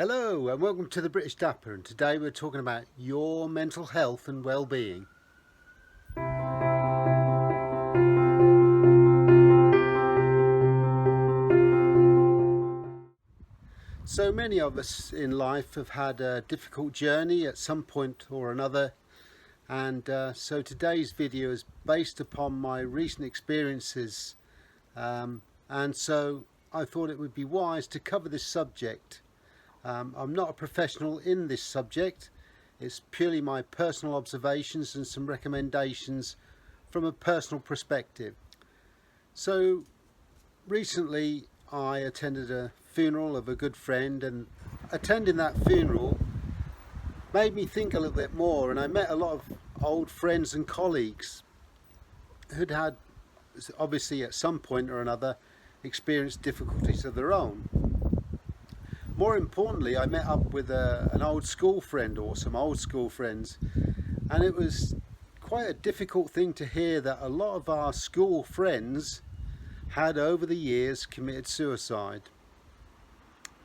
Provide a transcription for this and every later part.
Hello and welcome to the British Dapper, and today we're talking about your mental health and well-being. So many of us in life have had a difficult journey at some point or another, and so today's video is based upon my recent experiences, and so I thought it would be wise to cover this subject. I'm not a professional in this subject. It's purely my personal observations and some recommendations from a personal perspective. So recently I attended a funeral of a good friend, and attending that funeral made me think a little bit more, and I met a lot of old friends and colleagues who'd had, obviously at some point or another, experienced difficulties of their own. More importantly, I met up with an old school friend or some old school friends, and it was quite a difficult thing to hear that a lot of our school friends had over the years committed suicide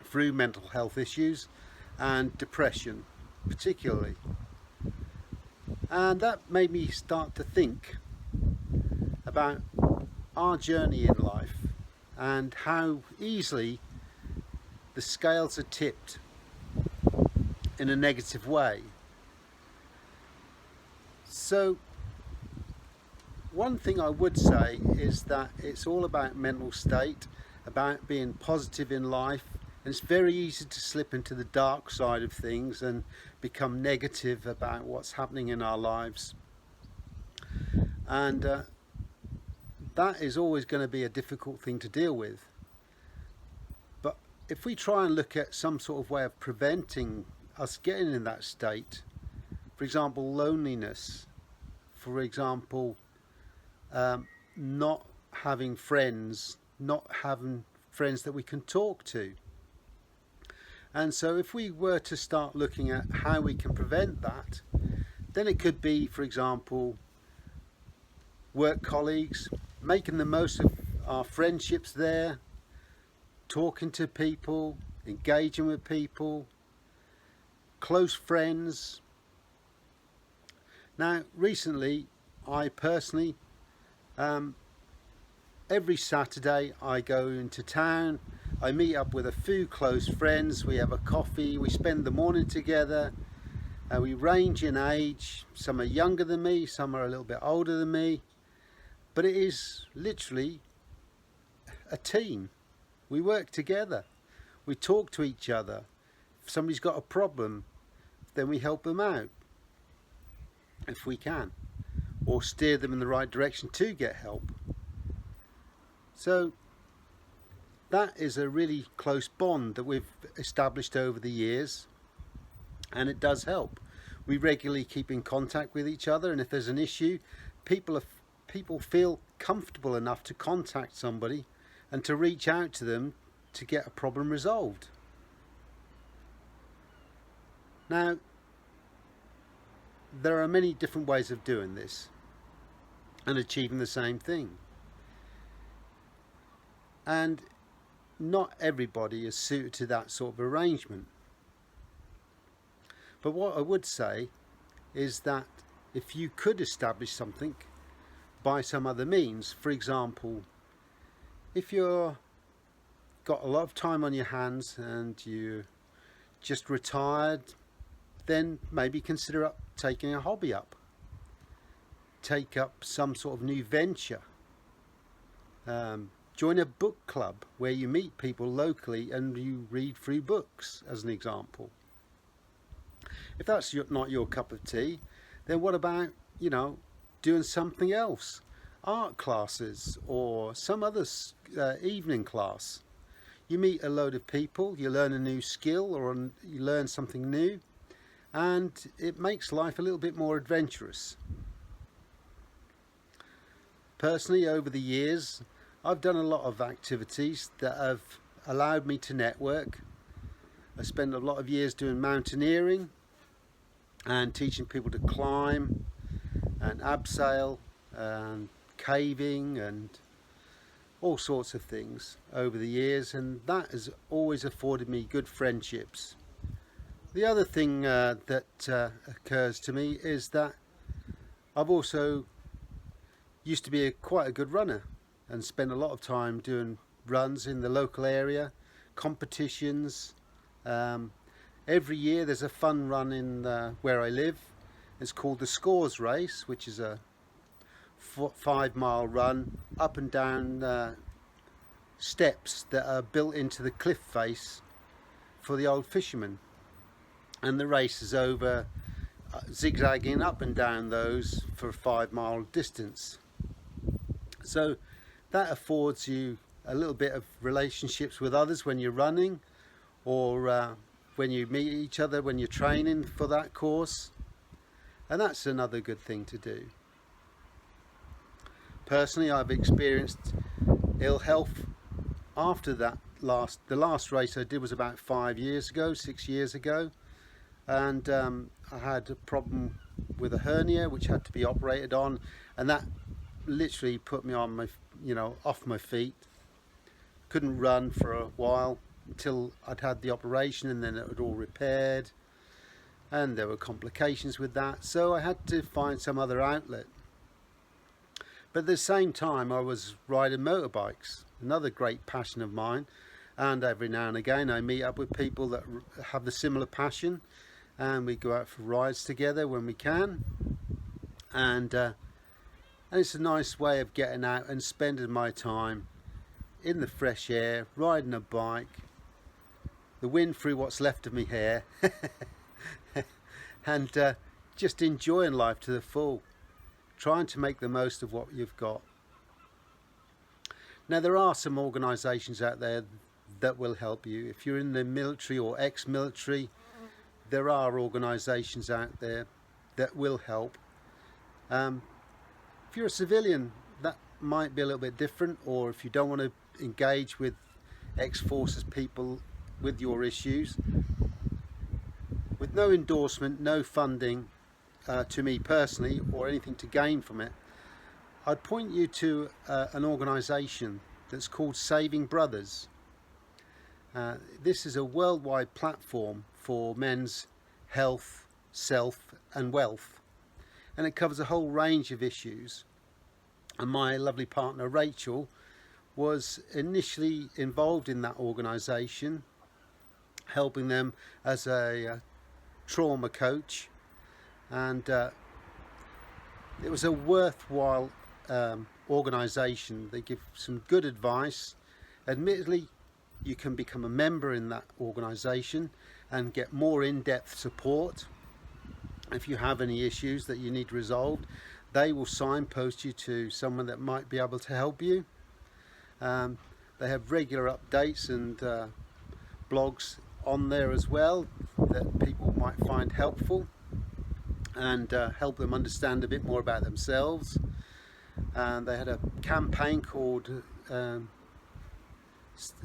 through mental health issues and depression particularly. And that made me start to think about our journey in life and how easily the scales are tipped in a negative way. So one thing I would say is that it's all about mental state, about being positive in life, and it's very easy to slip into the dark side of things and become negative about what's happening in our lives, and that is always going to be a difficult thing to deal with. If we try and look at some sort of way of preventing us getting in that state, for example, loneliness, for example, not having friends that we can talk to. And so if we were to start looking at how we can prevent that, then it could be, for example, work colleagues, making the most of our friendships there, talking to people, engaging with people, close friends. Now recently I personally, every Saturday I go into town, I meet up with a few close friends, we have a coffee, we spend the morning together, we range in age, some are younger than me, some are a little bit older than me, but it is literally a team. We work together, we talk to each other. If somebody's got a problem, then we help them out if we can, or steer them in the right direction to get help. So that is a really close bond that we've established over the years, and it does help. We regularly keep in contact with each other, and if there's an issue, people feel comfortable enough to contact somebody and to reach out to them to get a problem resolved. Now, there are many different ways of doing this and achieving the same thing. And not everybody is suited to that sort of arrangement. But what I would say is that if you could establish something by some other means, for example, if you're got a lot of time on your hands and you just retired, then maybe consider taking a hobby up. Take up some sort of new venture. Join a book club where you meet people locally and you read through books, as an example. If that's not your cup of tea, then what about, doing something else? Art classes or some other evening class. You meet a load of people, you learn a new skill or you learn something new, and it makes life a little bit more adventurous. Personally, over the years, I've done a lot of activities that have allowed me to network. I spent a lot of years doing mountaineering and teaching people to climb and abseil and caving and all sorts of things over the years, and that has always afforded me good friendships. The other thing that occurs to me is that I've also used to be quite a good runner and spent a lot of time doing runs in the local area, competitions. Every year there's a fun run in where I live. It's called the Scores Race, which is a 5-mile run up and down steps that are built into the cliff face for the old fishermen, and the race is over zigzagging up and down those for a 5-mile distance. So that affords you a little bit of relationships with others when you're running, or when you meet each other when you're training for that course, and that's another good thing to do. Personally, I've experienced ill health after the last race I did was about 6 years ago, and I had a problem with a hernia which had to be operated on, and that literally put me on my, off my feet. Couldn't run for a while until I'd had the operation, and then it was all repaired, and there were complications with that, so I had to find some other outlet. But at the same time I was riding motorbikes, another great passion of mine, and every now and again I meet up with people that have the similar passion, and we go out for rides together when we can, and it's a nice way of getting out and spending my time in the fresh air, riding a bike, the wind through what's left of me hair, and just enjoying life to the full, trying to make the most of what you've got. Now, there are some organisations out there that will help you. If you're in the military or ex-military, there are organisations out there that will help. If you're a civilian, that might be a little bit different, or if you don't want to engage with ex-forces people with your issues, with no endorsement, no funding to me personally, or anything to gain from it, I'd point you to an organisation that's called Saving Brothers. This is a worldwide platform for men's health, self and wealth, and it covers a whole range of issues. And my lovely partner Rachel was initially involved in that organisation, helping them as a trauma coach, and it was a worthwhile organisation. They give some good advice. Admittedly, you can become a member in that organisation and get more in-depth support if you have any issues that you need resolved. They will signpost you to someone that might be able to help you. They have regular updates and blogs on there as well that people might find helpful, and help them understand a bit more about themselves. And they had a campaign called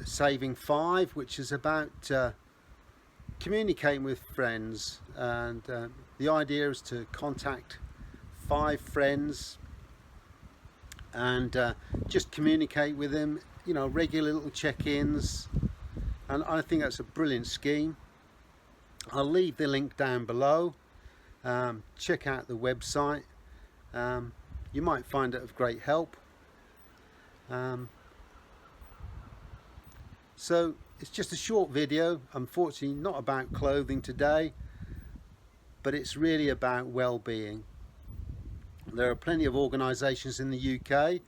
Saving 5, which is about communicating with friends, and the idea is to contact 5 friends and just communicate with them, regular little check-ins, and I think that's a brilliant scheme. I'll leave the link down below. Check out the website. You might find it of great help. So it's just a short video, unfortunately not about clothing today, but it's really about well-being. There are plenty of organisations in the UK.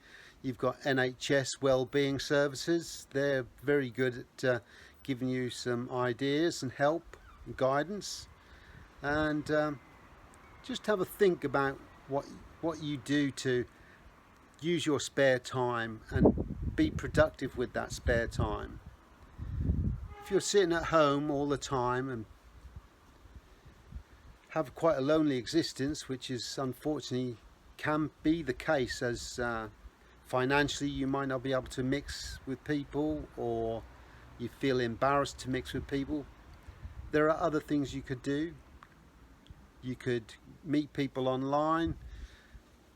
You've got NHS Wellbeing Services. They're very good at giving you some ideas and help and guidance, and just have a think about what you do to use your spare time and be productive with that spare time. If you're sitting at home all the time and have quite a lonely existence, which is unfortunately can be the case, as financially you might not be able to mix with people, or you feel embarrassed to mix with people, there are other things you could do. You could meet people online.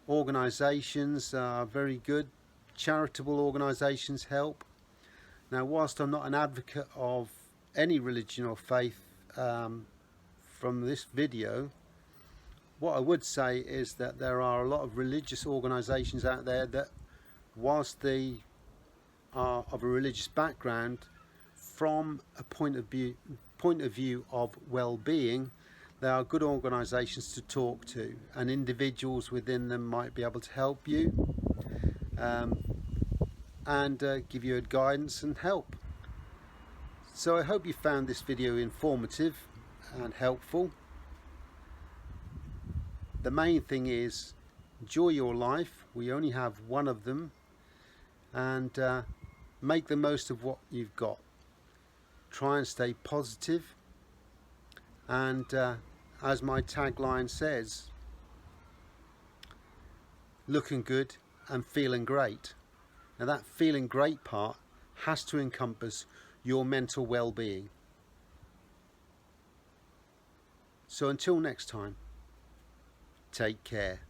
Organisations are very good. Charitable organisations help. Now, whilst I'm not an advocate of any religion or faith, from this video, what I would say is that there are a lot of religious organisations out there that, whilst they are of a religious background, from a point of view of well-being, they are good organisations to talk to, and individuals within them might be able to help you and give you guidance and help. So I hope you found this video informative and helpful. The main thing is, enjoy your life. We only have one of them, and make the most of what you've got. Try and stay positive, and as my tagline says, looking good and feeling great. Now that feeling great part has to encompass your mental well-being. So until next time, take care.